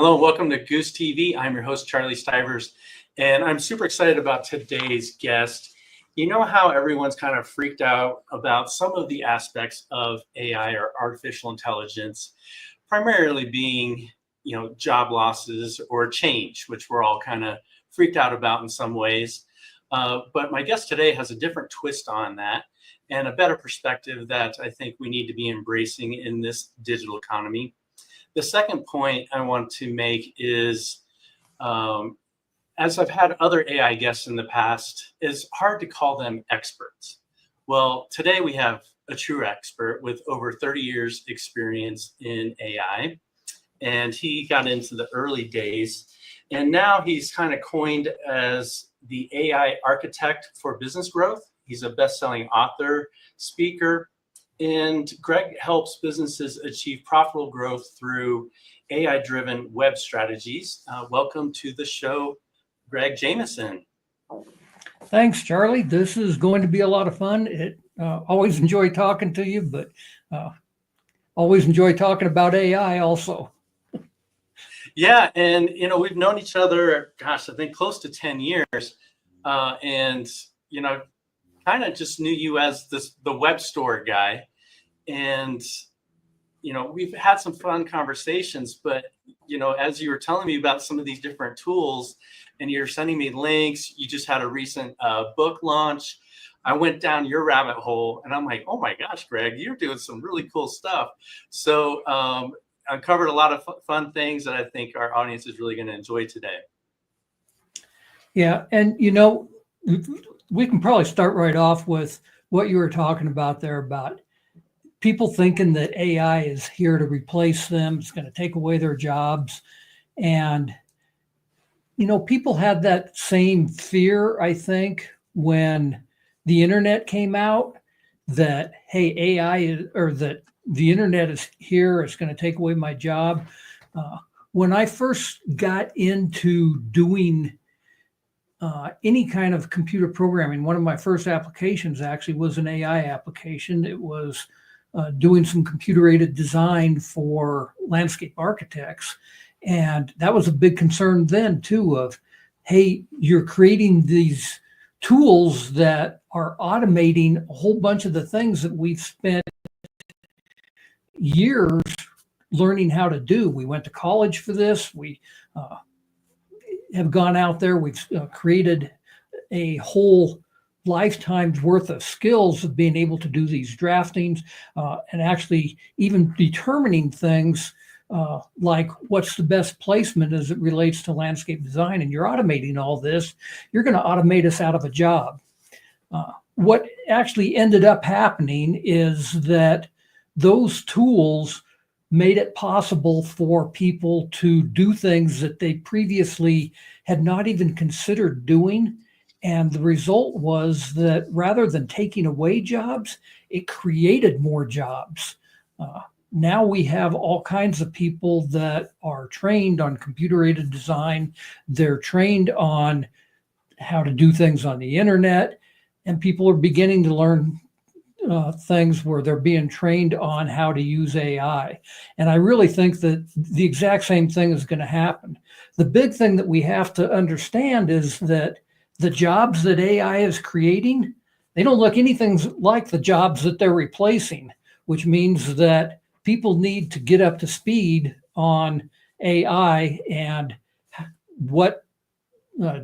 Hello, welcome to GOOSE TV. I'm your host, Charlie Stivers, and I'm super excited about today's guest. You know how everyone's kind of freaked out about some of the aspects of AI or artificial intelligence, primarily being, job losses or change, which we're all kind of freaked out about in some ways. But my guest today has a different twist on that and a better perspective that I think we need to be embracing in this digital economy. The second point I want to make is, as I've had other AI guests in the past, it's hard to call them experts. Well, today we have a true expert with over 30 years experience in AI, and he got into the early days, and now he's kind of coined as the AI architect for business growth. He's a best-selling author, speaker, and Greg helps businesses achieve profitable growth through AI-driven web strategies. Welcome to the show, Greg Jameson. Thanks, Charlie. This is going to be a lot of fun. Always enjoy talking to you, but always enjoy talking about AI also. Yeah, and we've known each other, I think close to 10 years, and kind of just knew you as the web store guy. And, we've had some fun conversations, but, as you were telling me about some of these different tools and you're sending me links, you just had a recent book launch. I went down your rabbit hole and I'm like, oh my gosh, Greg, you're doing some really cool stuff. So I covered a lot of fun things that I think our audience is really going to enjoy today. Yeah. And, we can probably start right off with what you were talking about there about people thinking that AI is here to replace them. It's going to take away their jobs. And, people had that same fear, I think, when the internet came out that, hey, that the internet is here. It's going to take away my job. When I first got into doing any kind of computer programming, one of my first applications actually was an AI application. It was doing some computer-aided design for landscape architects. And that was a big concern then too of, hey, you're creating these tools that are automating a whole bunch of the things that we've spent years learning how to do. We went to college for this. We have gone out there. We've created a whole lifetime's worth of skills of being able to do these draftings and actually even determining things like what's the best placement as it relates to landscape design. And you're automating all this. You're going to automate us out of a job. What actually ended up happening is that those tools made it possible for people to do things that they previously had not even considered doing. And the result was that rather than taking away jobs, it created more jobs. Now we have all kinds of people that are trained on computer-aided design. They're trained on how to do things on the internet, and people are beginning to learn things where they're being trained on how to use AI. And I really think that the exact same thing is going to happen. The big thing that we have to understand is that the jobs that AI is creating, they don't look anything like the jobs that they're replacing, which means that people need to get up to speed on AI and what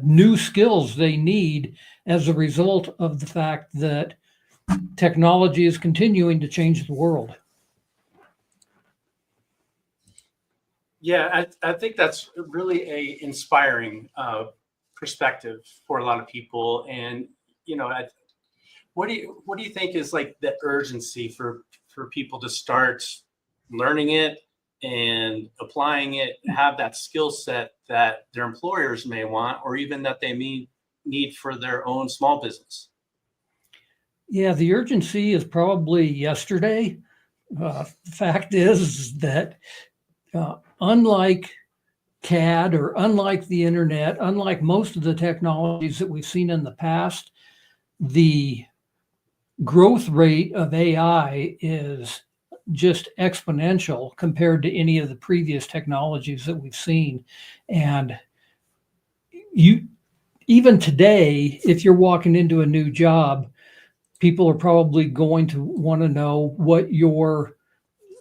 new skills they need as a result of the fact that technology is continuing to change the world. Yeah, I think that's really a inspiring perspective for a lot of people. And what do you think is like the urgency for people to start learning it and applying it, have that skill set that their employers may want, or even that they need for their own small business? Yeah, the urgency is probably yesterday. The fact is that unlike CAD or unlike the internet, unlike most of the technologies that we've seen in the past, the growth rate of AI is just exponential compared to any of the previous technologies that we've seen. And even today, if you're walking into a new job, people are probably going to want to know what your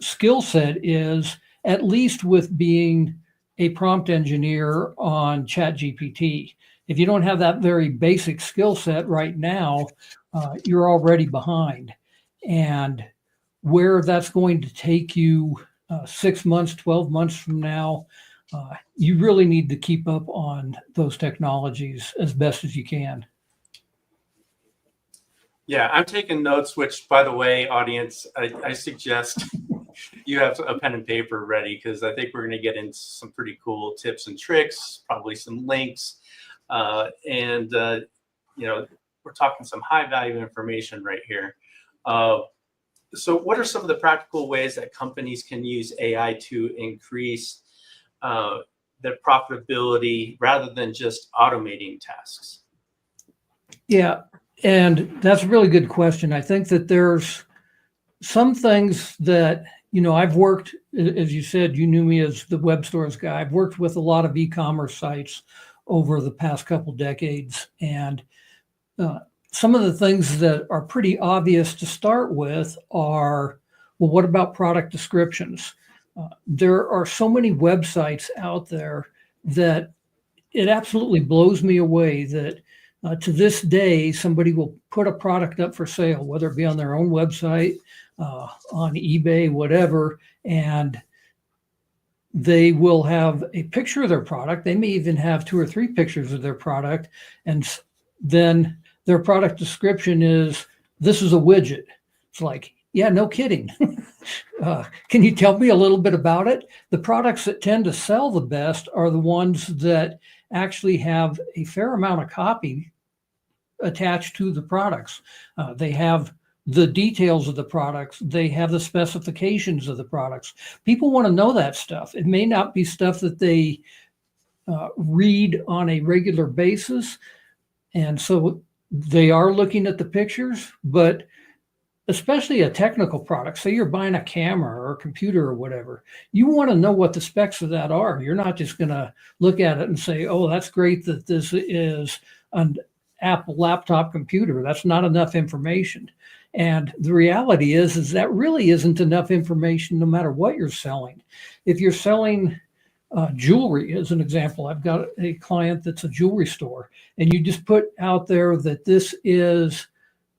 skill set is, at least with being a prompt engineer on ChatGPT. If you don't have that very basic skill set right now, you're already behind. And where that's going to take you 6 months, 12 months from now, you really need to keep up on those technologies as best as you can. Yeah, I'm taking notes, which, by the way, audience, I suggest you have a pen and paper ready, because I think we're going to get into some pretty cool tips and tricks, probably some links. And we're talking some high value information right here. So what are some of the practical ways that companies can use AI to increase their profitability rather than just automating tasks? Yeah, and that's a really good question. I think that there's some things that, I've worked, as you said, you knew me as the web stores guy. I've worked with a lot of e-commerce sites over the past couple decades. And some of the things that are pretty obvious to start with are, well, what about product descriptions? There are so many websites out there that it absolutely blows me away that to this day, somebody will put a product up for sale, whether it be on their own website, on eBay, whatever, and they will have a picture of their product. They may even have 2 or 3 pictures of their product. And then their product description is, this is a widget. It's like, yeah, no kidding. Can you tell me a little bit about it? The products that tend to sell the best are the ones that actually have a fair amount of copy attached to the products. They have the details of the products. They have the specifications of the products. People want to know that stuff. It may not be stuff that they read on a regular basis. And so they are looking at the pictures, but especially a technical product, say you're buying a camera or a computer or whatever, you want to know what the specs of that are. You're not just going to look at it and say, oh, that's great that this is an Apple laptop computer. That's not enough information. And the reality is that really isn't enough information no matter what you're selling. If you're selling jewelry, as an example, I've got a client that's a jewelry store, and you just put out there that this is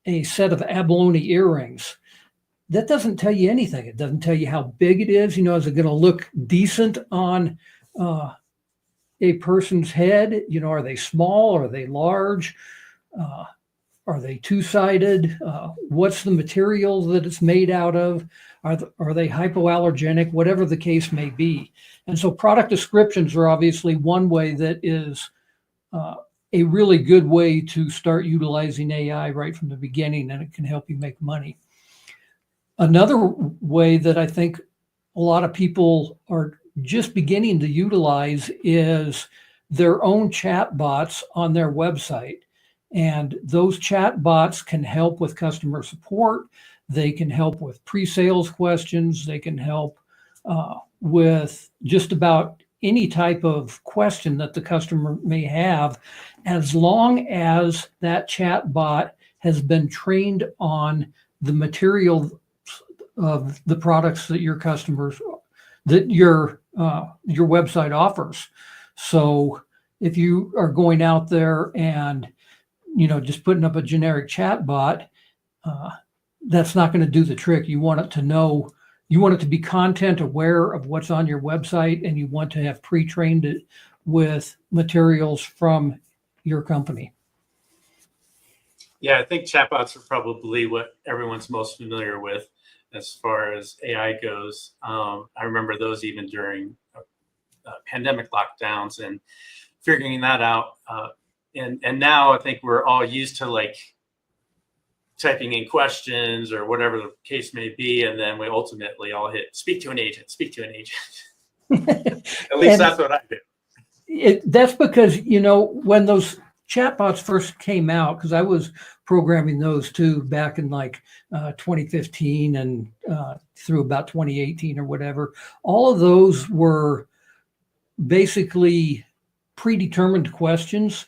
a set of abalone earrings. That doesn't tell you anything. It doesn't tell you how big it is. Is it going to look decent on a person's head? Are they small? Are they large? Are they two-sided? What's the material that it's made out of? Are they hypoallergenic? Whatever the case may be. And so product descriptions are obviously one way that is a really good way to start utilizing AI right from the beginning, and it can help you make money. Another way that I think a lot of people are just beginning to utilize is their own chat bots on their website. And those chat bots can help with customer support. They can help with pre-sales questions. They can help with just about any type of question that the customer may have, as long as that chat bot has been trained on the material of the products that your customers, that your website offers. So if you are going out there and just putting up a generic chat bot, that's not going to do the trick. You want it to know, you want it to be content aware of what's on your website, and you want to have pre-trained it with materials from your company. Yeah, I think chatbots are probably what everyone's most familiar with as far as AI goes. I remember those even during pandemic lockdowns and figuring that out. And now I think we're all used to like typing in questions or whatever the case may be, and then we ultimately all hit speak to an agent, speak to an agent. At least that's what I do. That's because, when those chatbots first came out, because I was programming those too back in like 2015 and through about 2018 or whatever. All of those were basically predetermined questions.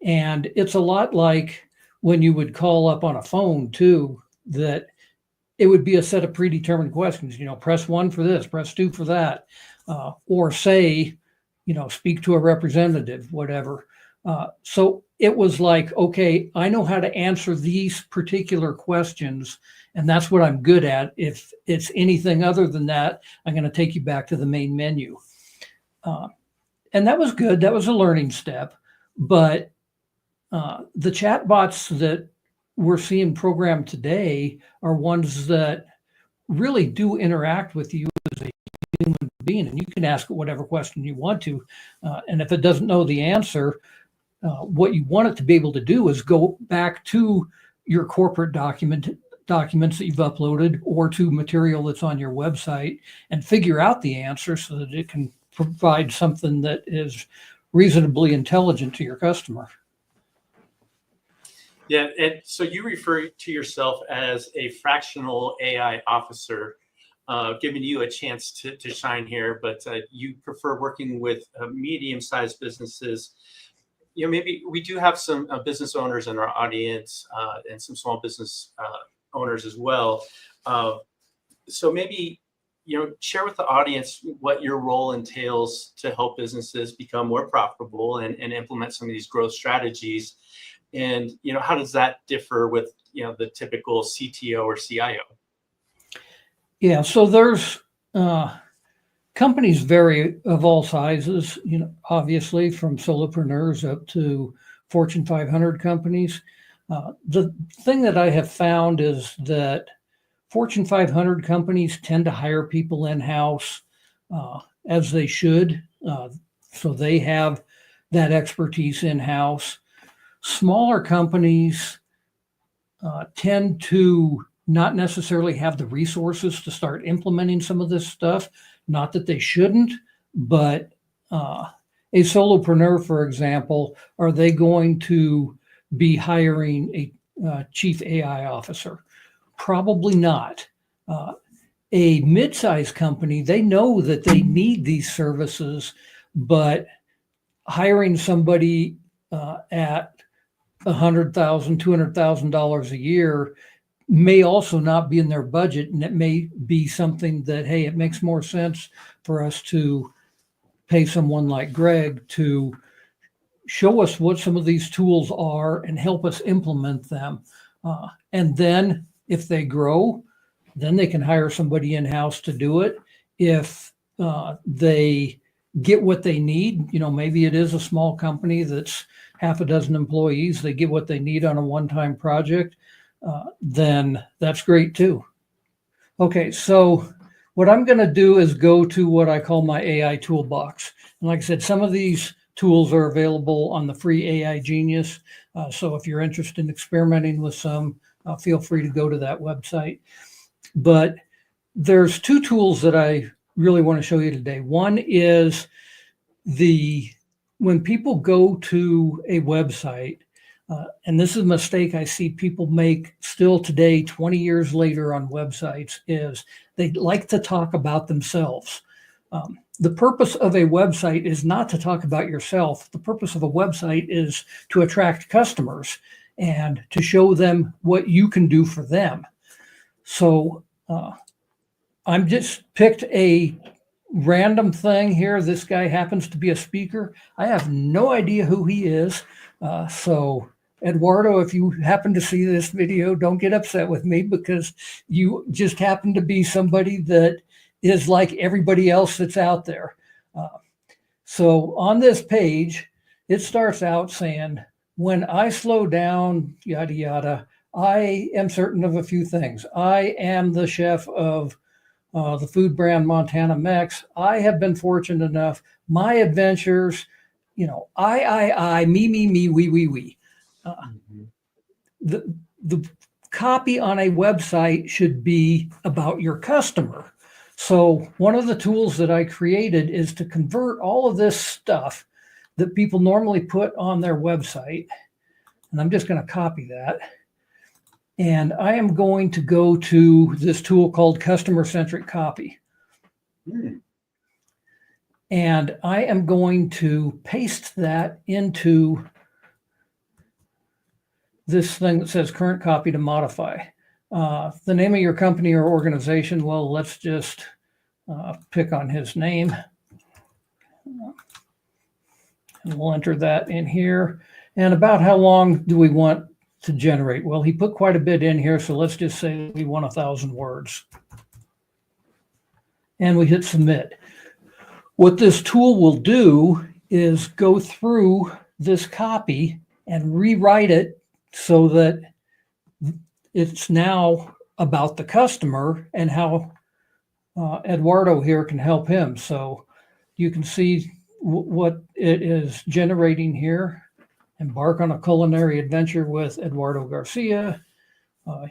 And it's a lot like when you would call up on a phone too, that it would be a set of predetermined questions, press 1 for this, press 2 for that, or say, speak to a representative, whatever. So it was like, okay, I know how to answer these particular questions, and that's what I'm good at. If it's anything other than that, I'm going to take you back to the main menu. And that was good. That was a learning step. But the chatbots that we're seeing programmed today are ones that really do interact with you as a human being, and you can ask it whatever question you want to. And if it doesn't know the answer, what you want it to be able to do is go back to your corporate documents that you've uploaded or to material that's on your website and figure out the answer so that it can provide something that is reasonably intelligent to your customer. Yeah, and so you refer to yourself as a fractional AI officer, giving you a chance to shine here, but you prefer working with medium-sized businesses. Maybe we do have some business owners in our audience and some small business owners as well. So maybe, share with the audience what your role entails to help businesses become more profitable and implement some of these growth strategies. And, how does that differ with, the typical CTO or CIO? Yeah, so there's companies vary of all sizes, obviously from solopreneurs up to Fortune 500 companies. The thing that I have found is that Fortune 500 companies tend to hire people in-house as they should. So they have that expertise in-house. Smaller companies tend to not necessarily have the resources to start implementing some of this stuff. Not that they shouldn't, but a solopreneur, for example, are they going to be hiring a chief AI officer? Probably not. A mid-sized company, they know that they need these services, but hiring somebody at $100,000, $200,000 a year may also not be in their budget, and it may be something that, hey, it makes more sense for us to pay someone like Greg to show us what some of these tools are and help us implement them. And then if they grow, then they can hire somebody in-house to do it. If they get what they need, maybe it is a small company that's half a dozen employees, they get what they need on a one-time project, then that's great too. Okay, so what I'm going to do is go to what I call my AI toolbox. And like I said, some of these tools are available on the free AI Genius. So if you're interested in experimenting with some, feel free to go to that website. But there's two tools that I really want to show you today. One is when people go to a website, and this is a mistake I see people make still today, 20 years later on websites, is they like to talk about themselves. The purpose of a website is not to talk about yourself. The purpose of a website is to attract customers and to show them what you can do for them. So I'm just picked a random thing here. This guy happens to be a speaker. I have no idea who he is. So Eduardo, if you happen to see this video, don't get upset with me because you just happen to be somebody that is like everybody else that's out there. So on this page, it starts out saying, when I slow down, yada, yada, I am certain of a few things. I am the chef of the food brand Montana Mex. I have been fortunate enough, my adventures, I, me, we. The copy on a website should be about your customer. So one of the tools that I created is to convert all of this stuff that people normally put on their website. And I'm just going to copy that. And I am going to go to this tool called Customer-Centric Copy. And I am going to paste that into this thing that says current copy to modify. The name of your company or organization, well, let's just pick on his name. And we'll enter that in here. And about how long do we want to generate? Well, he put quite a bit in here, so let's just say we want 1,000 words. And we hit submit. What this tool will do is go through this copy and rewrite it so that it's now about the customer and how Eduardo here can help him. So you can see what it is generating here. Embark on a culinary adventure with Eduardo Garcia.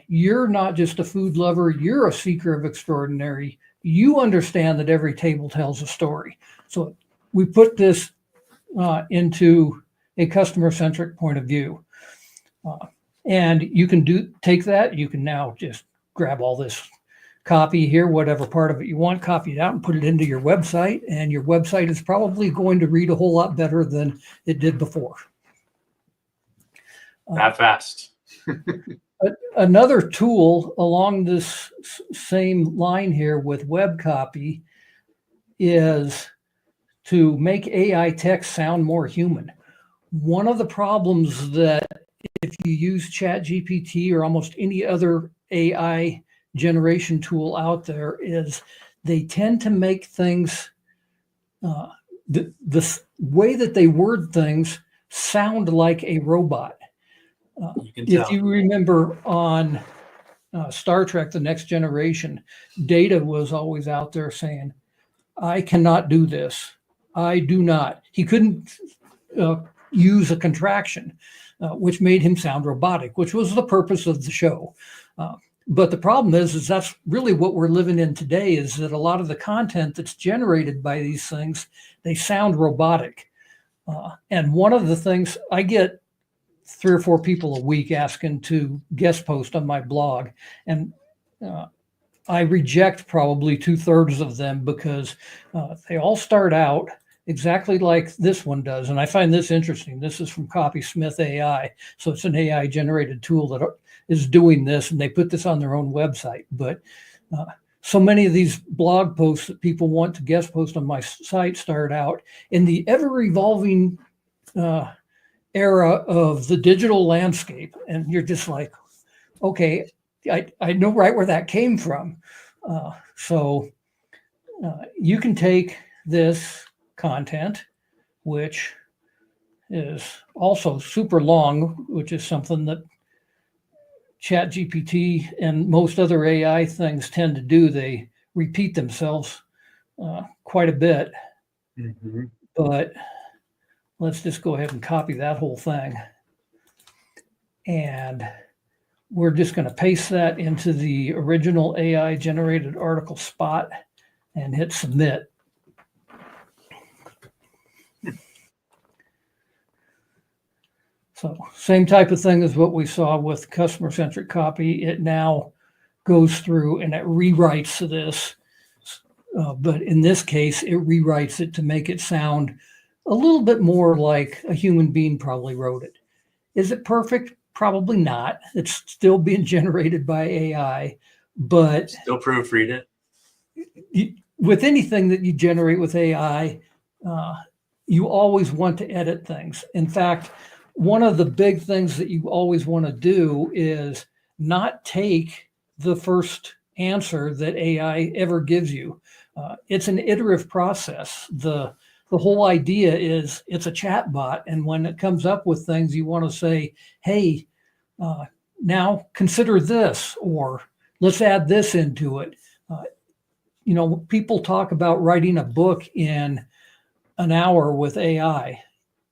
You're not just a food lover, you're a seeker of extraordinary. You understand that every table tells a story. So we put this into a customer-centric point of view. And you can take that, you can now just grab all this copy here, whatever part of it you want, copy it out and put it into your website. And your website is probably going to read a whole lot better than it did before. That fast. Another tool along this same line here with web copy is to make AI text sound more human. One of the problems that if you use ChatGPT or almost any other AI generation tool out there is they tend to make things, the way that they word things sound like a robot. If you remember on Star Trek, The Next Generation, Data was always out there saying, I cannot do this. I do not. He couldn't use a contraction, which made him sound robotic, which was the purpose of the show. But the problem is that's really what we're living in today, is that a lot of the content that's generated by these things, they sound robotic. And one of the things I get 3 or 4 people a week asking to guest post on my blog. And I reject probably 2/3 of them because they all start out exactly like this one does. And I find this interesting. This is from Copysmith AI. So it's an AI generated tool that is doing this, and they put this on their own website. But so many of these blog posts that people want to guest post on my site start out in the ever evolving era of the digital landscape. And you're just like, okay, I know right where that came from. So you can take this content, which is also super long, which is something that ChatGPT and most other AI things tend to do. They repeat themselves quite a bit. Mm-hmm. But let's just go ahead and copy that whole thing. And we're just going to paste that into the original AI generated article spot and hit submit. So same type of thing as what we saw with customer-centric copy. It now goes through and it rewrites this. But in this case, it rewrites it to make it sound a little bit more like a human being probably wrote it. Is it perfect? Probably not. It's still being generated by AI, but still proofread it. With anything that you generate with AI, you always want to edit things. In fact, one of the big things that you always want to do is not take the first answer that AI ever gives you. It's an iterative process. The whole idea is it's a chat bot. And when it comes up with things, you want to say, hey, now consider this, or let's add this into it. People talk about writing a book in an hour with AI.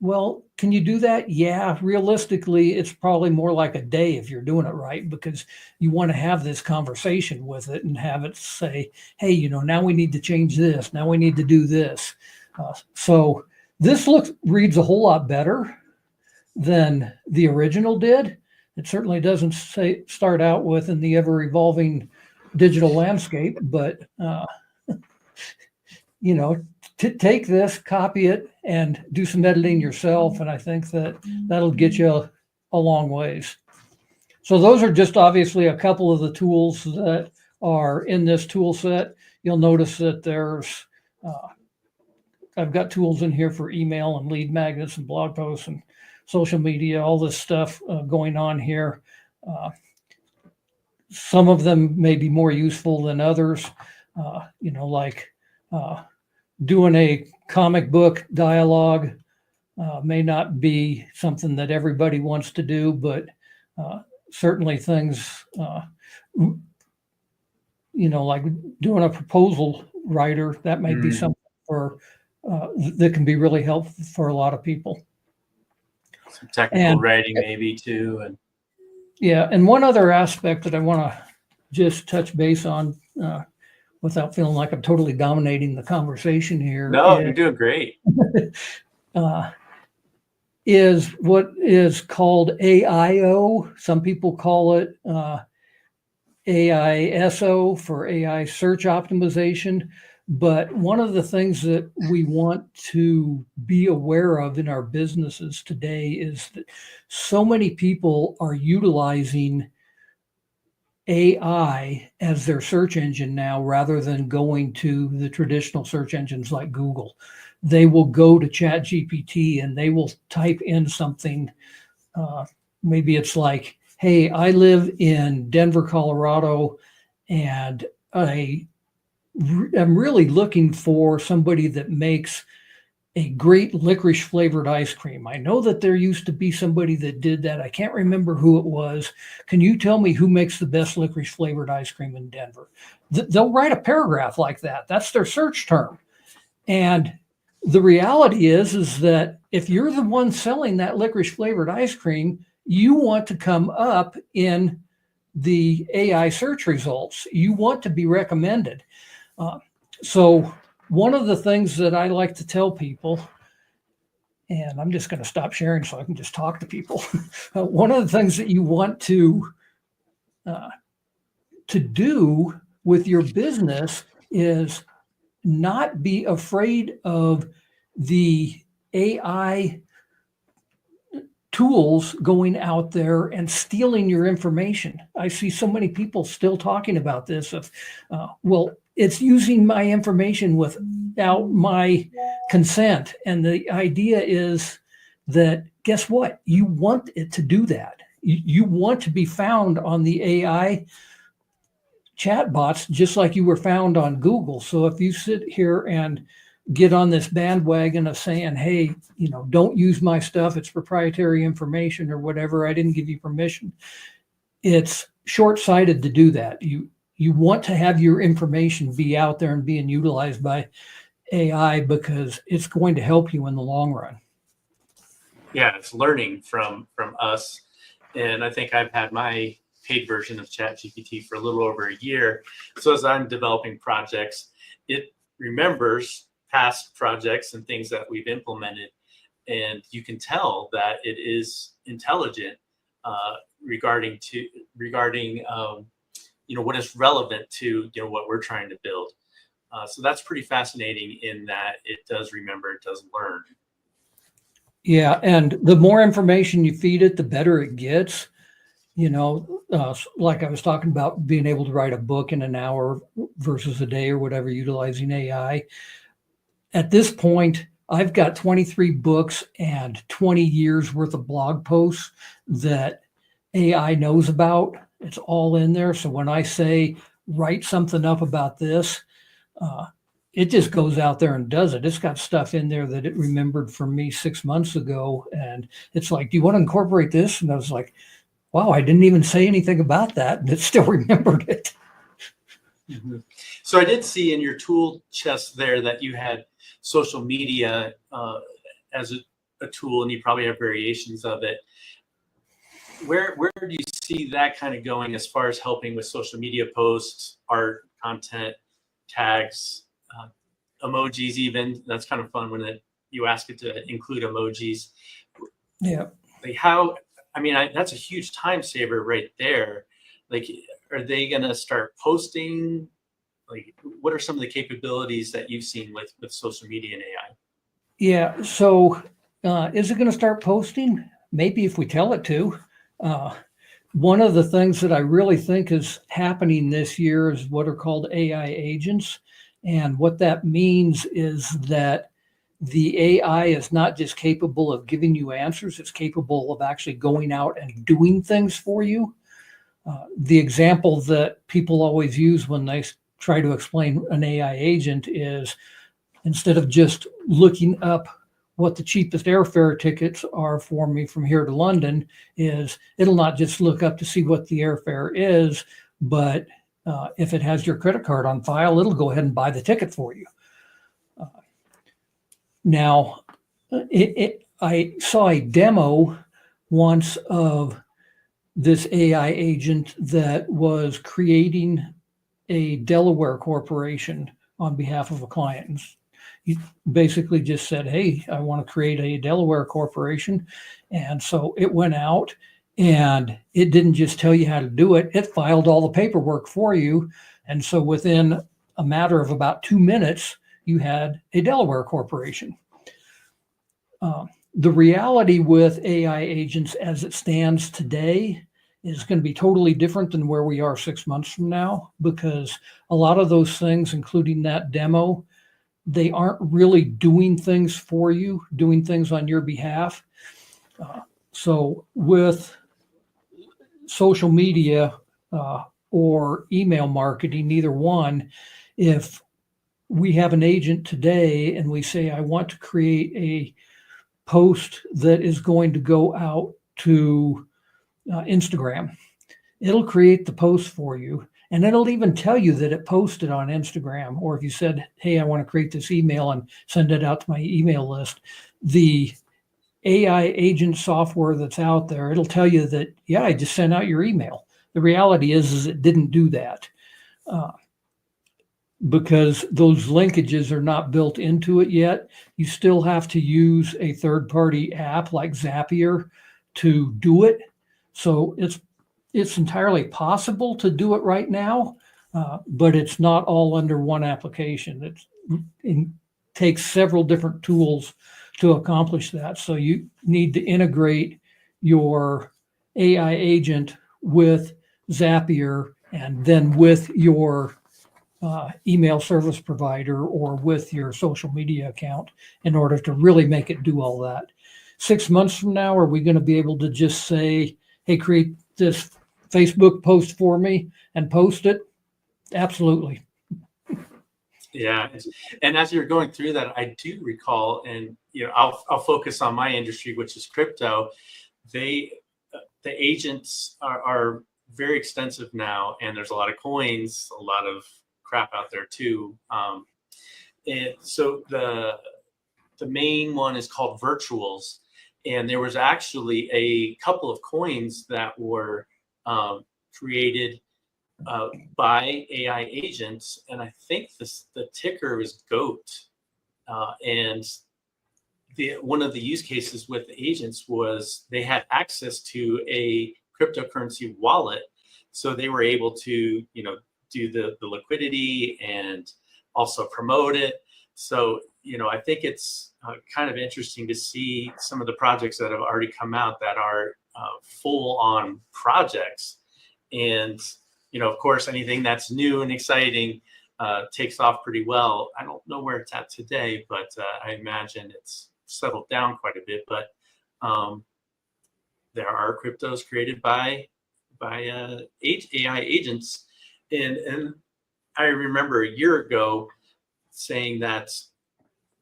Well, can you do that? Yeah, realistically, it's probably more like a day if you're doing it right, because you want to have this conversation with it and have it say, hey, now we need to change this. Now we need to do this. So this reads a whole lot better than the original did. It certainly doesn't start out with in the ever evolving digital landscape, but you know, take this, copy it, and do some editing yourself. And I think that that'll get you a long ways. So those are just obviously a couple of the tools that are in this tool set. You'll notice that there's, I've got tools in here for email and lead magnets and blog posts and social media, all this stuff going on here. Some of them may be more useful than others, you know, like doing a comic book dialogue may not be something that everybody wants to do, but certainly things, you know, like doing a proposal writer, that may be something for that can be really helpful for a lot of people. Some technical writing maybe too. And yeah, and one other aspect that I want to just touch base on without feeling like I'm totally dominating the conversation here. No, you're doing great. Is what is called AIO. Some people call it AISO for AI search optimization. But one of the things that we want to be aware of in our businesses today is that so many people are utilizing AI as their search engine now, rather than going to the traditional search engines like Google. They will go to ChatGPT and they will type in something. Maybe it's like, hey, I live in Denver, Colorado, and I'm really looking for somebody that makes a great licorice flavored ice cream. I know that there used to be somebody that did that. I can't remember who it was. Can you tell me who makes the best licorice flavored ice cream in Denver? They'll write a paragraph like that. That's their search term. And the reality is that if you're the one selling that licorice flavored ice cream, you want to come up in the AI search results. You want to be recommended. So one of the things that I like to tell people, and I'm just going to stop sharing so I can just talk to people. One of the things that you want to do with your business is not be afraid of the AI tools going out there and stealing your information. I see so many people still talking about this of, well, it's using my information without my consent. And the idea is that, guess what? You want it to do that. You want to be found on the AI chatbots just like you were found on Google. So if you sit here and get on this bandwagon of saying, hey, you know, don't use my stuff, it's proprietary information or whatever, I didn't give you permission, it's short-sighted to do that. You want to have your information be out there and being utilized by AI because it's going to help you in the long run. Yeah, it's learning from us. And I think I've had my paid version of ChatGPT for a little over a year. So as I'm developing projects, it remembers past projects and things that we've implemented. And you can tell that it is intelligent regarding you know, what is relevant to, you know, what we're trying to build. So that's pretty fascinating in that it does remember, it does learn. Yeah, and the more information you feed it, the better it gets. You know, like I was talking about being able to write a book in an hour versus a day or whatever, utilizing AI. At this point, I've got 23 books and 20 years worth of blog posts that AI knows about. It's all in there. So when I say, write something up about this, it just goes out there and does it. It's got stuff in there that it remembered from me 6 months ago. And it's like, do you want to incorporate this? And I was like, wow, I didn't even say anything about that. And it still remembered it. Mm-hmm. So I did see in your tool chest there that you had social media as a tool, and you probably have variations of it. Where do you see that kind of going as far as helping with social media posts, art, content, tags, emojis even? That's kind of fun when you ask it to include emojis. Yeah. Like how I mean, that's a huge time saver right there. Like, are they going to start posting? Like, what are some of the capabilities that you've seen with social media and AI? Yeah. So is it going to start posting? Maybe if we tell it to. Uh, One of the things that I really think is happening this year is what are called AI agents. And what that means is that the AI is not just capable of giving you answers, it's capable of actually going out and doing things for you. The example that people always use when they try to explain an AI agent is instead of just looking up what the cheapest airfare tickets are for me from here to London, is it'll not just look up to see what the airfare is, but if it has your credit card on file, it'll go ahead and buy the ticket for you. Now, I saw a demo once of this AI agent that was creating a Delaware corporation on behalf of a client. You basically just said, hey, I want to create a Delaware corporation. And so it went out and it didn't just tell you how to do it, it filed all the paperwork for you. And so within a matter of about 2 minutes, you had a Delaware corporation. The reality with AI agents as it stands today is going to be totally different than where we are 6 months from now, because a lot of those things, including that demo, they aren't really doing things for you, doing things on your behalf. So with social media or email marketing, neither one, if we have an agent today and we say, I want to create a post that is going to go out to Instagram, it'll create the post for you. And it'll even tell you that it posted on Instagram. Or if you said, hey, I want to create this email and send it out to my email list, the AI agent software that's out there, it'll tell you that, yeah, I just sent out your email. The reality is it didn't do that because those linkages are not built into it yet. You still have to use a third-party app like Zapier to do it. So it's entirely possible to do it right now, but it's not all under one application. It takes several different tools to accomplish that. So you need to integrate your AI agent with Zapier and then with your email service provider or with your social media account in order to really make it do all that. 6 months from now, are we going to be able to just say, hey, create this Facebook post for me and post it? Absolutely. Yeah, and as you're going through that, I do recall, and I'll focus on my industry, which is crypto. The agents are very extensive now, and there's a lot of coins, a lot of crap out there too. And so the main one is called virtuals, and there was actually a couple of coins that were created by AI agents, and I think the ticker is GOAT. And one of the use cases with the agents was they had access to a cryptocurrency wallet, so they were able to do the liquidity and also promote it. So I think it's kind of interesting to see some of the projects that have already come out that are full on projects. And of course, anything that's new and exciting takes off pretty well. I don't know where it's at today, but I imagine it's settled down quite a bit. But there are cryptos created by AI agents, and I remember a year ago saying that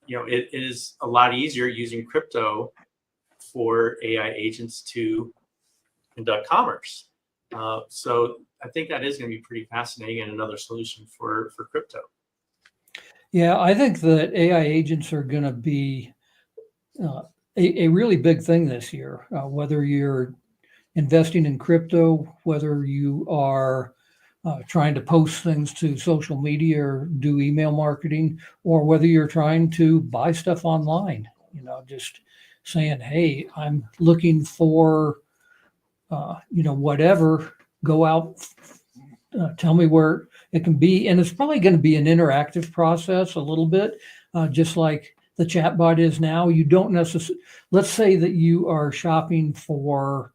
it is a lot easier using crypto for AI agents to conduct commerce. So I think that is going to be pretty fascinating and another solution for crypto. Yeah, I think that AI agents are going to be a really big thing this year, whether you're investing in crypto, whether you are trying to post things to social media or do email marketing, or whether you're trying to buy stuff online, just saying, hey, I'm looking for whatever, go out, tell me where it can be. And it's probably going to be an interactive process a little bit, just like the chatbot is now. You don't necessarily, let's say that you are shopping for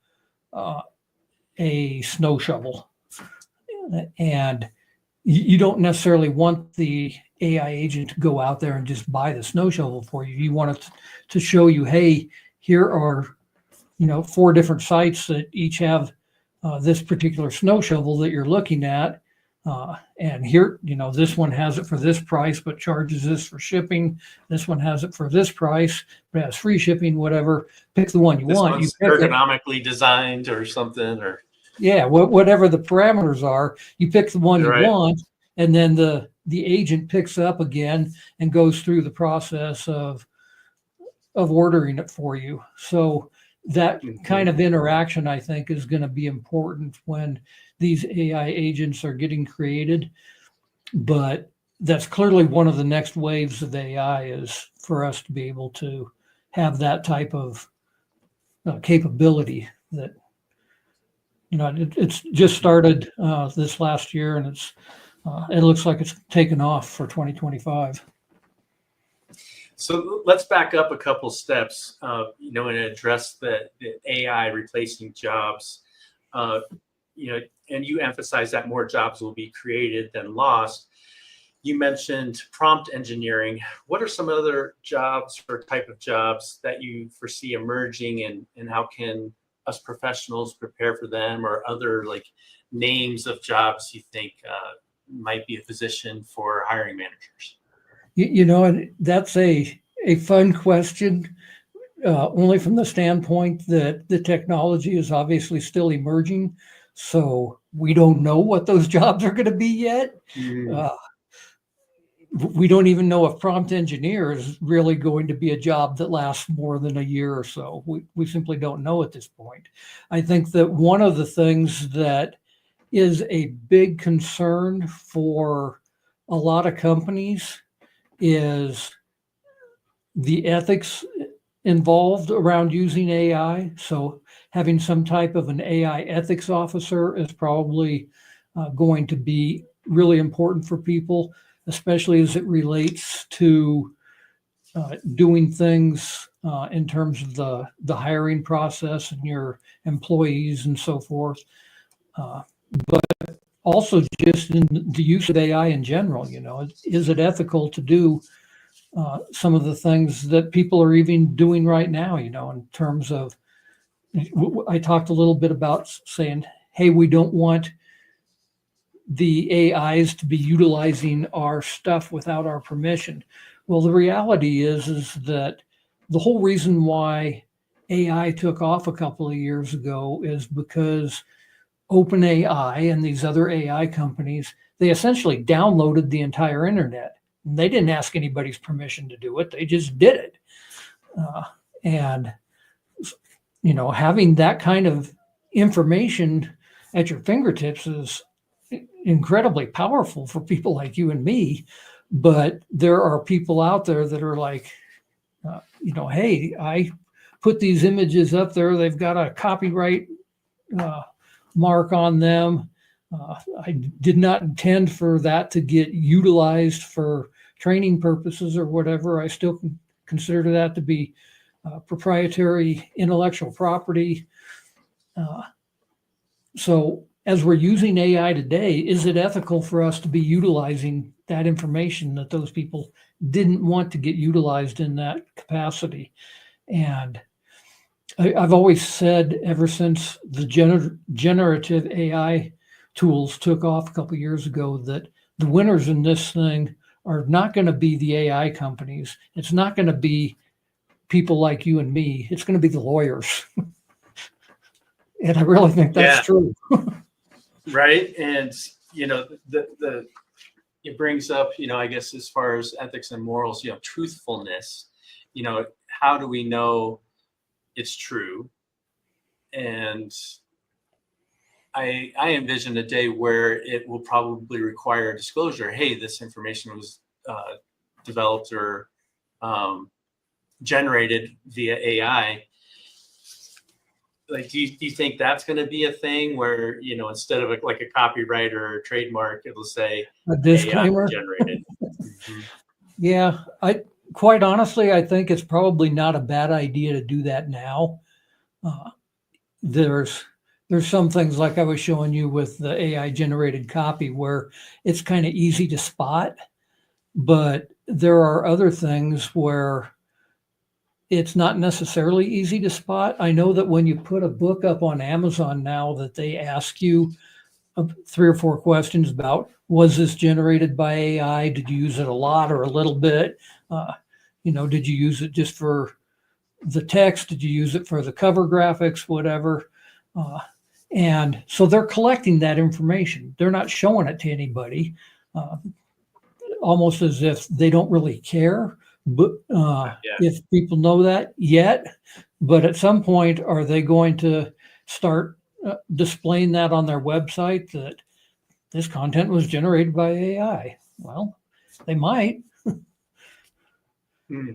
a snow shovel, and you don't necessarily want the AI agent to go out there and just buy the snow shovel for you. You want it to show you, hey, here are 4 different sites that each have this particular snow shovel that you're looking at. And here, this one has it for this price, but charges this for shipping. This one has it for this price, but has free shipping, whatever. Pick the one you This want. one's ergonomically designed or something, or yeah, whatever the parameters are, you pick the one you right. want, and then the agent picks up again and goes through the process of ordering it for you. So that kind of interaction, I think, is going to be important when these AI agents are getting created. But that's clearly one of the next waves of AI, is for us to be able to have that type of capability. That it's just started this last year, and it looks like it's taken off for 2025. So let's back up a couple steps, and address the AI replacing jobs. And you emphasize that more jobs will be created than lost. You mentioned prompt engineering. What are some other jobs or type of jobs that you foresee emerging, and how can us professionals prepare for them, or other like names of jobs you think might be a position for hiring managers? And that's a fun question, only from the standpoint that the technology is obviously still emerging. So we don't know what those jobs are going to be yet. We don't even know if prompt engineer is really going to be a job that lasts more than a year or so. We simply don't know at this point. I think that one of the things that is a big concern for a lot of companies is the ethics involved around using AI. So having some type of an AI ethics officer is probably going to be really important for people, especially as it relates to doing things in terms of the hiring process and your employees and so forth. But also just in the use of AI in general, is it ethical to do some of the things that people are even doing right now, in terms of, I talked a little bit about saying, hey, we don't want the AIs to be utilizing our stuff without our permission. Well, the reality is that the whole reason why AI took off a couple of years ago is because OpenAI and these other AI companies, they essentially downloaded the entire internet. They didn't ask anybody's permission to do it. They just did it. And having that kind of information at your fingertips is incredibly powerful for people like you and me. But there are people out there that are like, hey, I put these images up there. They've got a copyright mark on them. I did not intend for that to get utilized for training purposes or whatever. I still consider that to be proprietary intellectual property. So as we're using AI today, is it ethical for us to be utilizing that information that those people didn't want to get utilized in that capacity? And I've always said, ever since the generative AI tools took off a couple of years ago, that the winners in this thing are not going to be the AI companies. It's not going to be people like you and me. It's going to be the lawyers. And I really think that's true. Right. And, it brings up, I guess, as far as ethics and morals, truthfulness, how do we know it's true? And I envision a day where it will probably require disclosure. Hey, this information was developed or generated via AI. Like, do you think that's going to be a thing where, instead of like a copyright or a trademark, it'll say A AI disclaimer. generated? Mhm. Yeah, I quite honestly, I think it's probably not a bad idea to do that now. Uh, there's some things like I was showing you with the AI generated copy where it's kind of easy to spot, but there are other things where it's not necessarily easy to spot. I know that when you put a book up on Amazon now, that they ask you 3 or 4 questions about, was this generated by AI? Did you use it a lot or a little bit? Did you use it just for the text? Did you use it for the cover graphics, whatever? Uh, and so they're collecting that information. They're not showing it to anybody, uh, almost as if they don't really care. But Yeah. if people know that yet, but at some point, are they going to start displaying that on their website that this content was generated by AI? Well, they might. Hmm.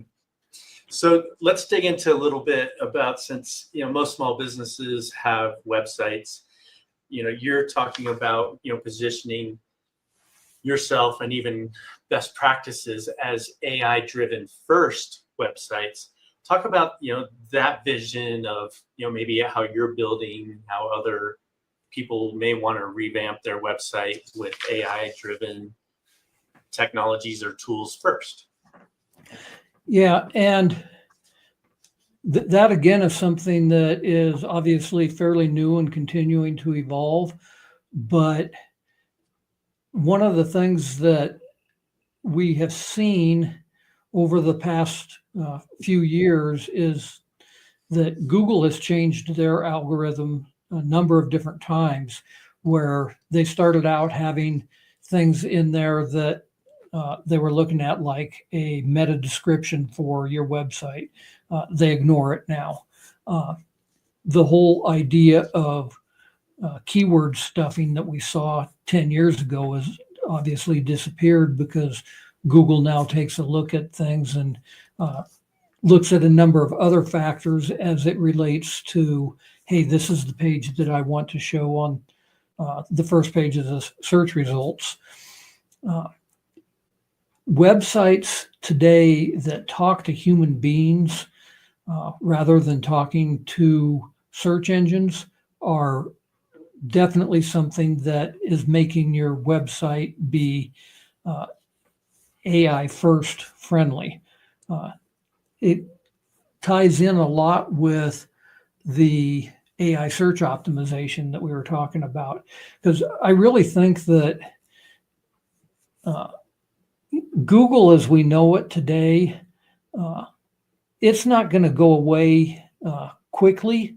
So let's dig into a little bit about, since most small businesses have websites. You're talking about positioning yourself and even best practices as AI driven first websites. Talk about that vision of maybe how you're building, how other people may want to revamp their website with AI driven technologies or tools first. Yeah, and that again is something that is obviously fairly new and continuing to evolve. But one of the things that we have seen over the past few years is that Google has changed their algorithm a number of different times, where they started out having things in there that they were looking at like a meta description for your website. They ignore it now. The whole idea of keyword stuffing that we saw 10 years ago has obviously disappeared, because Google now takes a look at things and looks at a number of other factors as it relates to, hey, this is the page that I want to show on the first page of the search results. Websites today that talk to human beings rather than talking to search engines are definitely something that is making your website be AI first friendly. It ties in a lot with the AI search optimization that we were talking about, because I really think that Google as we know it today, it's not going to go away quickly.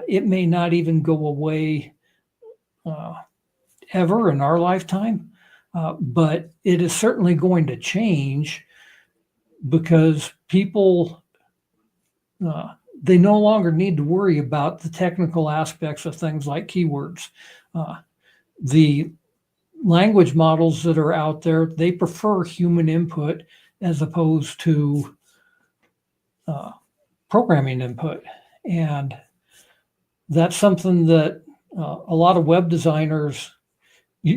It may not even go away ever in our lifetime, but it is certainly going to change, because people, they no longer need to worry about the technical aspects of things like keywords. The language models that are out there, they prefer human input as opposed to programming input. And that's something that a lot of web designers,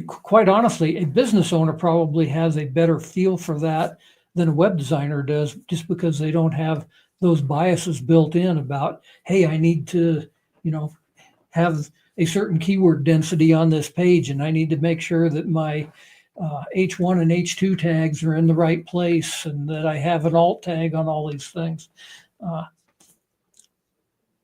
quite honestly, a business owner probably has a better feel for that than a web designer does, just because they don't have those biases built in about, hey, I need to, have a certain keyword density on this page, and I need to make sure that my H1 and H2 tags are in the right place, and that I have an alt tag on all these things.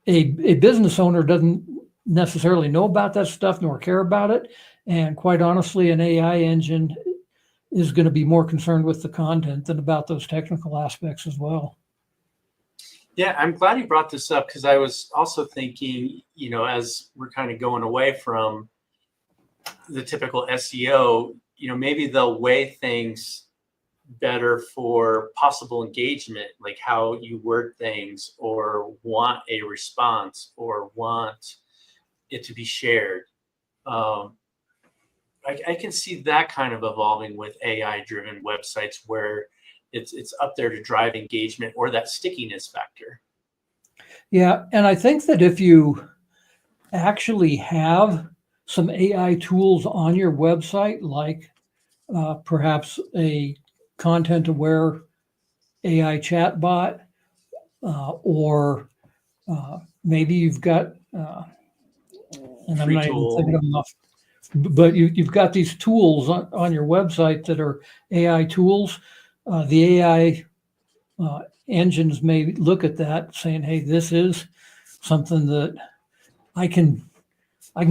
A business owner doesn't necessarily know about that stuff nor care about it. And quite honestly, an AI engine is going to be more concerned with the content than about those technical aspects as well. Yeah, I'm glad you brought this up, because I was also thinking, as we're kind of going away from the typical SEO, maybe they'll weigh things better for possible engagement, like how you word things, or want a response, or want it to be shared. I can see that kind of evolving with AI-driven websites, where it's up there to drive engagement or that stickiness factor. Yeah, and I think that if you actually have some AI tools on your website, like perhaps a content-aware AI chatbot, or maybe you've got, and I'm Free not even thinking tool. of enough, but you've got these tools on your website that are AI tools. The AI engines may look at that saying, hey, this is something that I can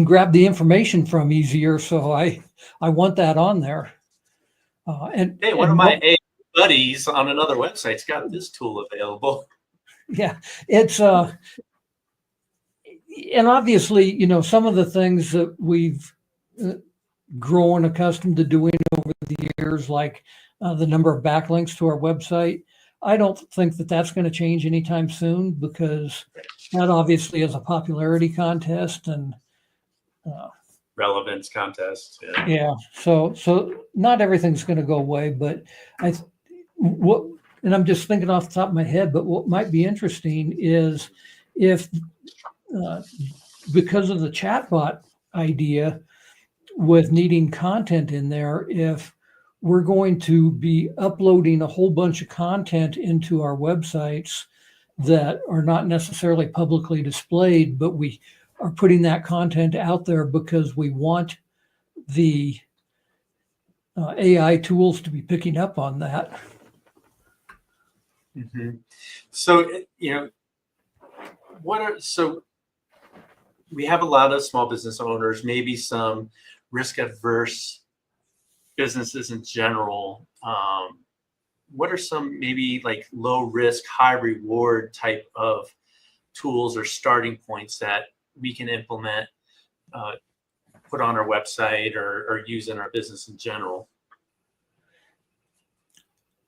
grab the information from easier. So I want that on there. Hey, one of my AI buddies on another website's got this tool available. yeah, it's and obviously, some of the things that we've grown accustomed to doing over the years, like the number of backlinks to our website, I don't think that that's going to change anytime soon, because that obviously is a popularity contest, and Relevance contest. Yeah. yeah, so not everything's going to go away, but what, and I'm just thinking off the top of my head, but what might be interesting is if because of the chatbot idea, with needing content in there, if we're going to be uploading a whole bunch of content into our websites that are not necessarily publicly displayed, but we are putting that content out there because we want the AI tools to be picking up on that. Mm-hmm. So, so we have a lot of small business owners, maybe some risk adverse businesses in general. What are some maybe like low risk, high reward type of tools or starting points that we can implement, put on our website or use in our business in general?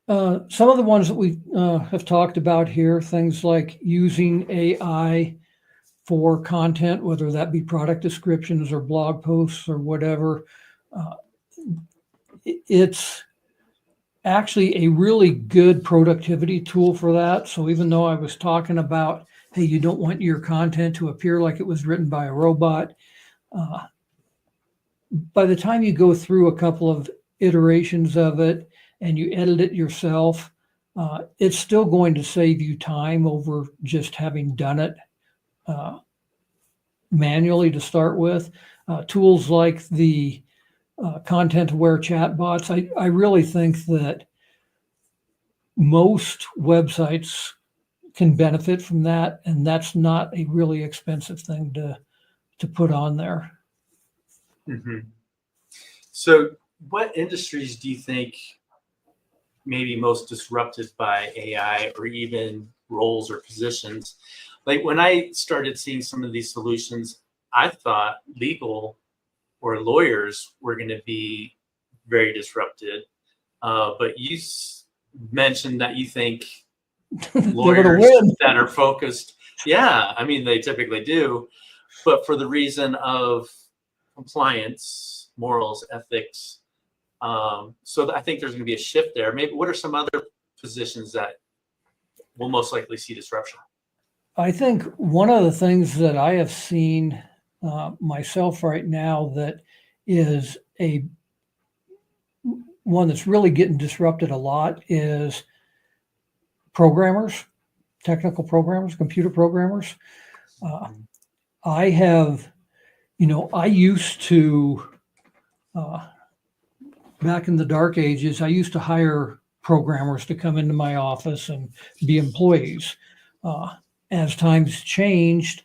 Some of the ones that we have talked about here, things like using AI for content, whether that be product descriptions or blog posts or whatever. It's actually a really good productivity tool for that. So even though I was talking about, hey, you don't want your content to appear like it was written by a robot, by the time you go through a couple of iterations of it and you edit it yourself, it's still going to save you time over just having done it manually to start with. Tools like the content-aware chatbots, I really think that most websites can benefit from that, and that's not a really expensive thing to put on there. Mm-hmm. So what industries do you think maybe most disrupted by AI, or even roles or positions? Like when I started seeing some of these solutions, I thought legal or lawyers were going to be very disrupted. But you mentioned that you think lawyers that are focused, yeah, I mean, they typically do, but for the reason of compliance, morals, ethics. So I think there's going to be a shift there. Maybe what are some other positions that will most likely see disruption? I think one of the things that I have seen myself right now that is one that's really getting disrupted a lot is programmers, technical programmers, computer programmers. I have, I used to, back in the dark ages, I used to hire programmers to come into my office and be employees. As times changed,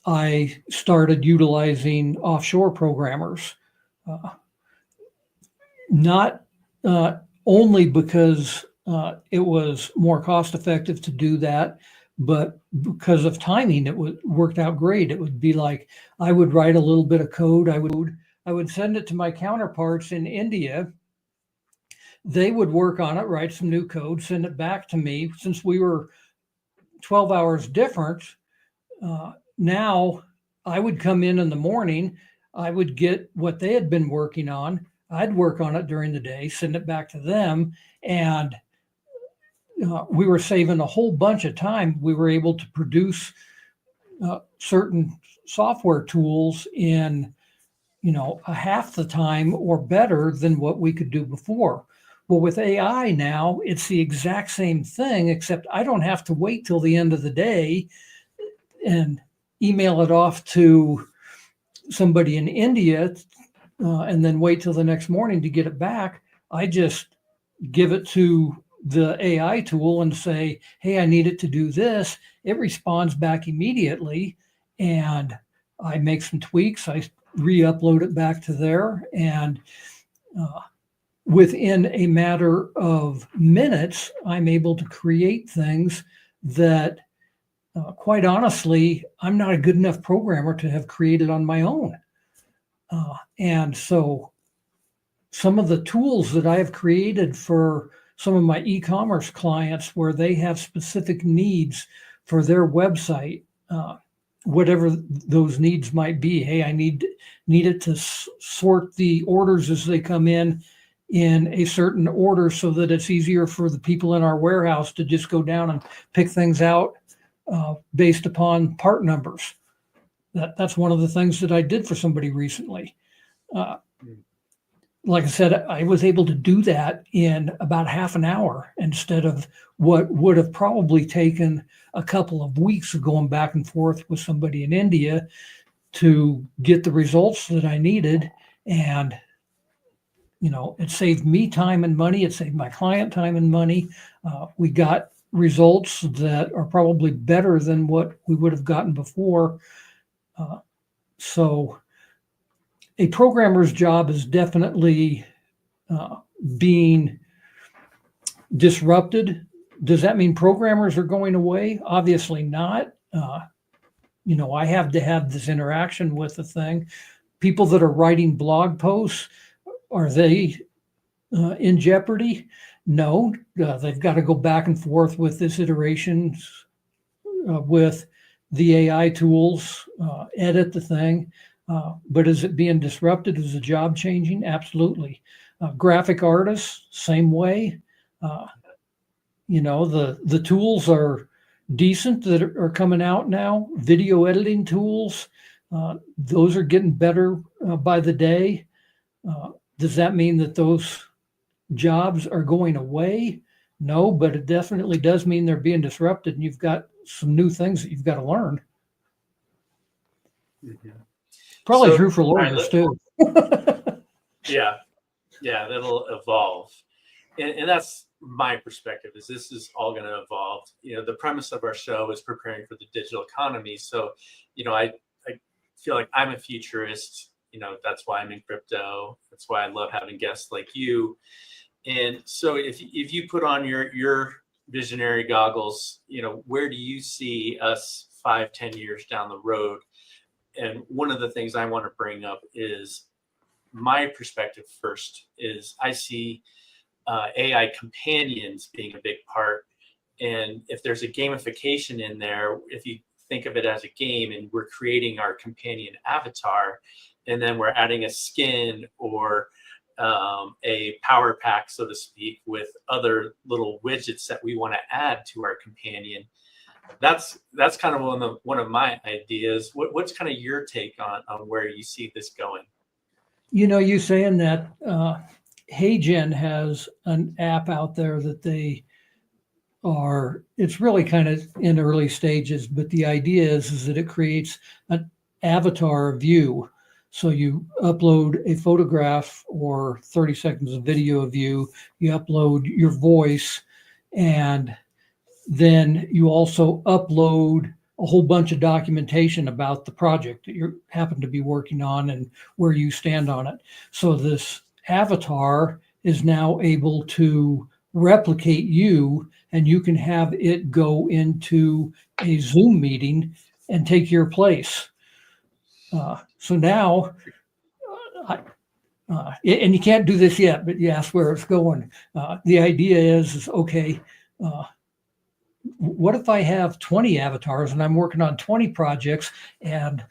I started utilizing offshore programmers, not only because it was more cost effective to do that, but because of timing, it worked out great. It would be like I would write a little bit of code. I would send it to my counterparts in India. They would work on it, write some new code, send it back to me. Since we were 12 hours different, now I would come in the morning, I would get what they had been working on. I'd work on it during the day, send it back to them, and we were saving a whole bunch of time. We were able to produce certain software tools in, a half the time or better than what we could do before. Well, with AI now, it's the exact same thing, except I don't have to wait till the end of the day and email it off to somebody in India and then wait till the next morning to get it back. I just give it to the AI tool and say, hey, I need it to do this. It responds back immediately, and I make some tweaks. I re-upload it back to there, and within a matter of minutes, I'm able to create things that, quite honestly, I'm not a good enough programmer to have created on my own. And so some of the tools that I've created for some of my e-commerce clients where they have specific needs for their website, whatever those needs might be. Hey, I need it to sort the orders as they come in a certain order so that it's easier for the people in our warehouse to just go down and pick things out based upon part numbers. That's one of the things that I did for somebody recently. Like I said, I was able to do that in about half an hour instead of what would have probably taken a couple of weeks of going back and forth with somebody in India to get the results that I needed. And, it saved me time and money. It saved my client time and money. We got results that are probably better than what we would have gotten before. So a programmer's job is definitely being disrupted. Does that mean programmers are going away? Obviously not. I have to have this interaction with the thing. People that are writing blog posts, are they in jeopardy? No, they've got to go back and forth with this iterations with the AI tools, edit the thing. But is it being disrupted? Is the job changing? Absolutely. Graphic artists, same way. The tools are decent that are coming out now. Video editing tools, those are getting better by the day. Does that mean that those jobs are going away? No, but it definitely does mean they're being disrupted, and you've got some new things that you've got to learn. Mm-hmm. Probably true for lawyers too. Yeah, that'll evolve. And that's my perspective, is this is all going to evolve. The premise of our show is preparing for the digital economy. So, I feel like I'm a futurist. That's why I'm in crypto. That's why I love having guests like you. And so if you put on your visionary goggles, where do you see us 5-10 years down the road? And one of the things I want to bring up is my perspective first is I see AI companions being a big part. And if there's a gamification in there, if you think of it as a game and we're creating our companion avatar, and then we're adding a skin or a power pack, so to speak, with other little widgets that we want to add to our companion. That's kind of one of my ideas. What's kind of your take on where you see this going? You saying that HeyGen has an app out there that it's really kind of in early stages, but the idea is that it creates an avatar view. So you upload a photograph or 30 seconds of video of you upload your voice, and then you also upload a whole bunch of documentation about the project that you happen to be working on and where you stand on it. So this avatar is now able to replicate you, and you can have it go into a Zoom meeting and take your place. So now, and you can't do this yet, but you ask where it's going. The idea is okay, what if I have 20 avatars and I'm working on 20 projects, and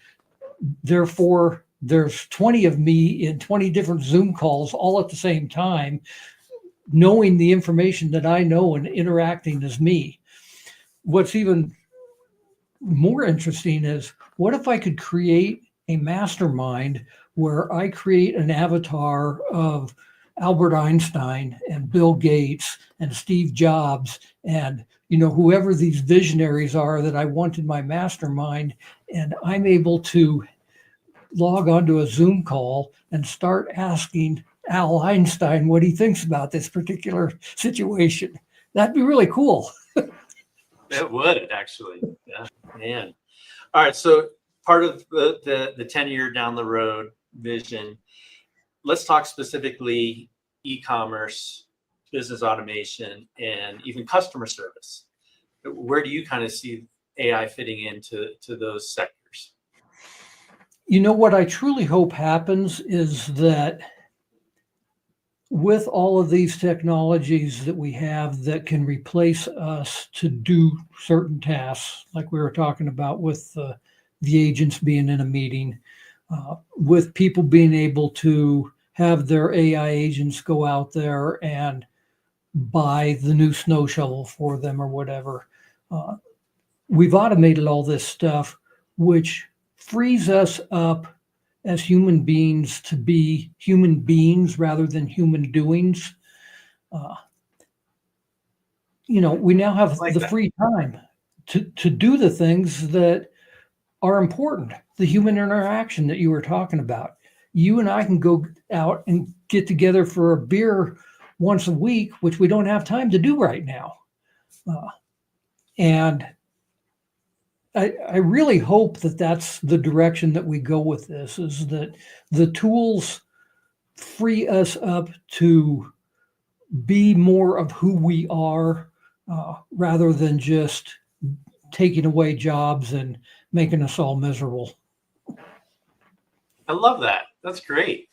therefore there's 20 of me in 20 different Zoom calls all at the same time, knowing the information that I know and interacting as me. What's even more interesting is, what if I could create a mastermind where I create an avatar of Albert Einstein and Bill Gates and Steve Jobs and whoever these visionaries are that I want in my mastermind, and I'm able to log onto a Zoom call and start asking Al Einstein what he thinks about this particular situation. That'd be really cool. It would actually. Yeah, man. All right. So part of the 10-year down the road vision, let's talk specifically e-commerce, business automation, and even customer service. Where do you kind of see AI fitting into those sectors? What I truly hope happens is that with all of these technologies that we have that can replace us to do certain tasks, like we were talking about with the agents being in a meeting, with people being able to have their AI agents go out there and buy the new snow shovel for them or whatever. We've automated all this stuff, which frees us up as human beings to be human beings rather than human doings. We now have the free time to do the things that are important. The human interaction that you were talking about. You and I can go out and get together for a beer once a week, which we don't have time to do right now. And I really hope that that's the direction that we go with this, is that the tools free us up to be more of who we are, rather than just taking away jobs and making us all miserable. I love that. That's great.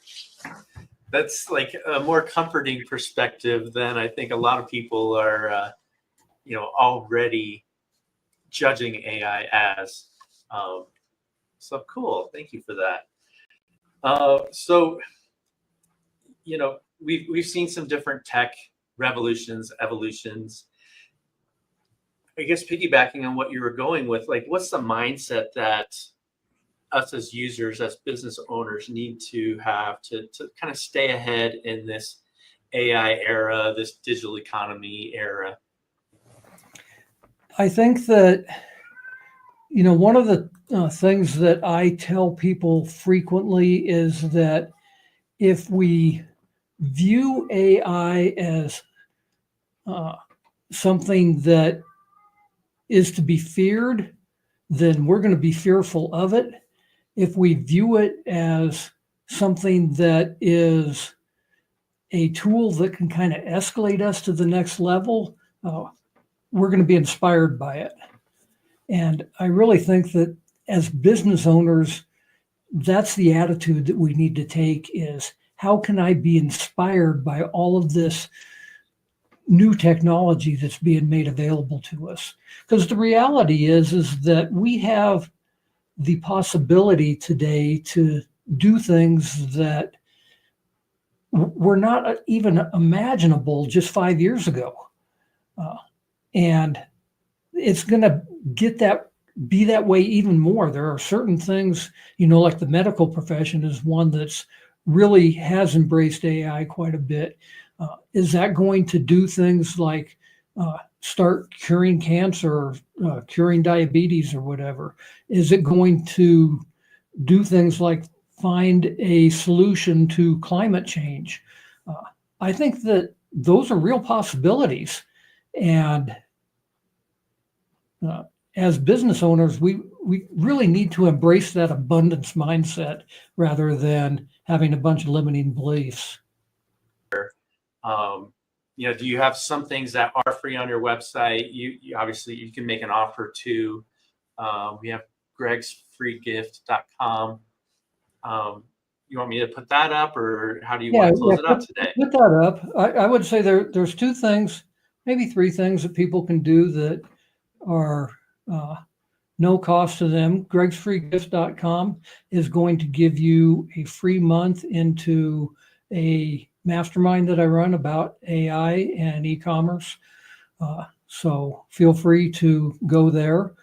That's like a more comforting perspective than I think a lot of people are, already judging AI as. So cool. Thank you for that. So, we've seen some different tech revolutions, evolutions. I guess piggybacking on what you were going with, like, what's the mindset that us as users, as business owners, need to have to kind of stay ahead in this AI era, this digital economy era? I think that, one of the things that I tell people frequently is that if we view AI as something that is to be feared, then we're going to be fearful of it. If we view it as something that is a tool that can kind of escalate us to the next level, we're going to be inspired by it. And I really think that as business owners, that's the attitude that we need to take, is how can I be inspired by all of this new technology that's being made available to us? Because the reality is that we have the possibility today to do things that were not even imaginable just 5 years ago. And it's going to be that way even more. There are certain things, like the medical profession is one that's really has embraced AI quite a bit. Is that going to do things like start curing cancer, curing diabetes or whatever? Is it going to do things like find a solution to climate change? I think that those are real possibilities. And as business owners, we really need to embrace that abundance mindset rather than having a bunch of limiting beliefs. Do you have some things that are free on your website? You obviously you can make an offer to. We have gregsfreegift.com. You want me to put that up, or how do you want to close it up today? Put that up. I would say there's two things, maybe three things that people can do that are no cost to them. gregsfreegift.com is going to give you a free month into a mastermind that I run about AI and e-commerce. So feel free to go there.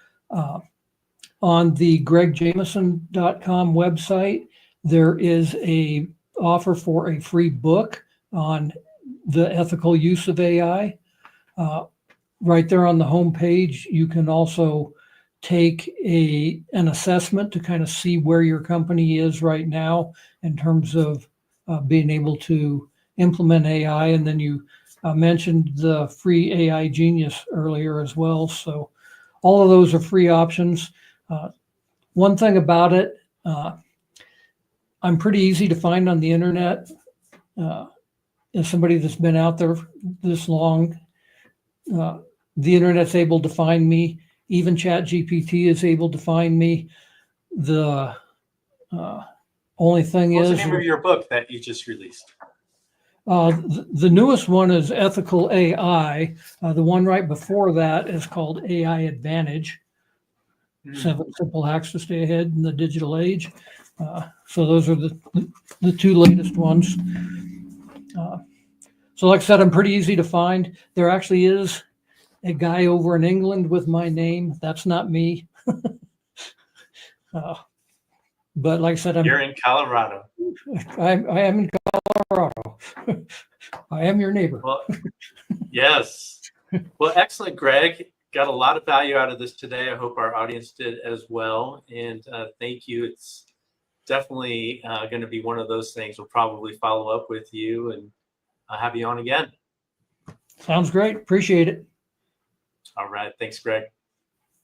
On the gregjameson.com website, there is a offer for a free book on the ethical use of AI. Right there on the home page, you can also take an assessment to kind of see where your company is right now in terms of being able to implement AI. And then you mentioned the free AI Genius earlier as well. So all of those are free options. One thing about it, I'm pretty easy to find on the internet. As somebody that's been out there this long, the internet's able to find me. Even ChatGPT is able to find me. The only thing What's is, the name of your book that you just released? the newest one is Ethical AI. The one right before that is called AI Advantage. 7 Simple Hacks to Stay Ahead in the Digital Age. So those are the two latest ones. So like I said, I'm pretty easy to find. There actually is a guy over in England with my name. That's not me. But like I said, You're in Colorado. I am in Colorado. I am your neighbor. Well, yes. Well, excellent, Greg. Got a lot of value out of this today. I hope our audience did as well. And thank you. It's definitely going to be one of those things. We'll probably follow up with you and have you on again. Sounds great. Appreciate it. All right. Thanks, Greg.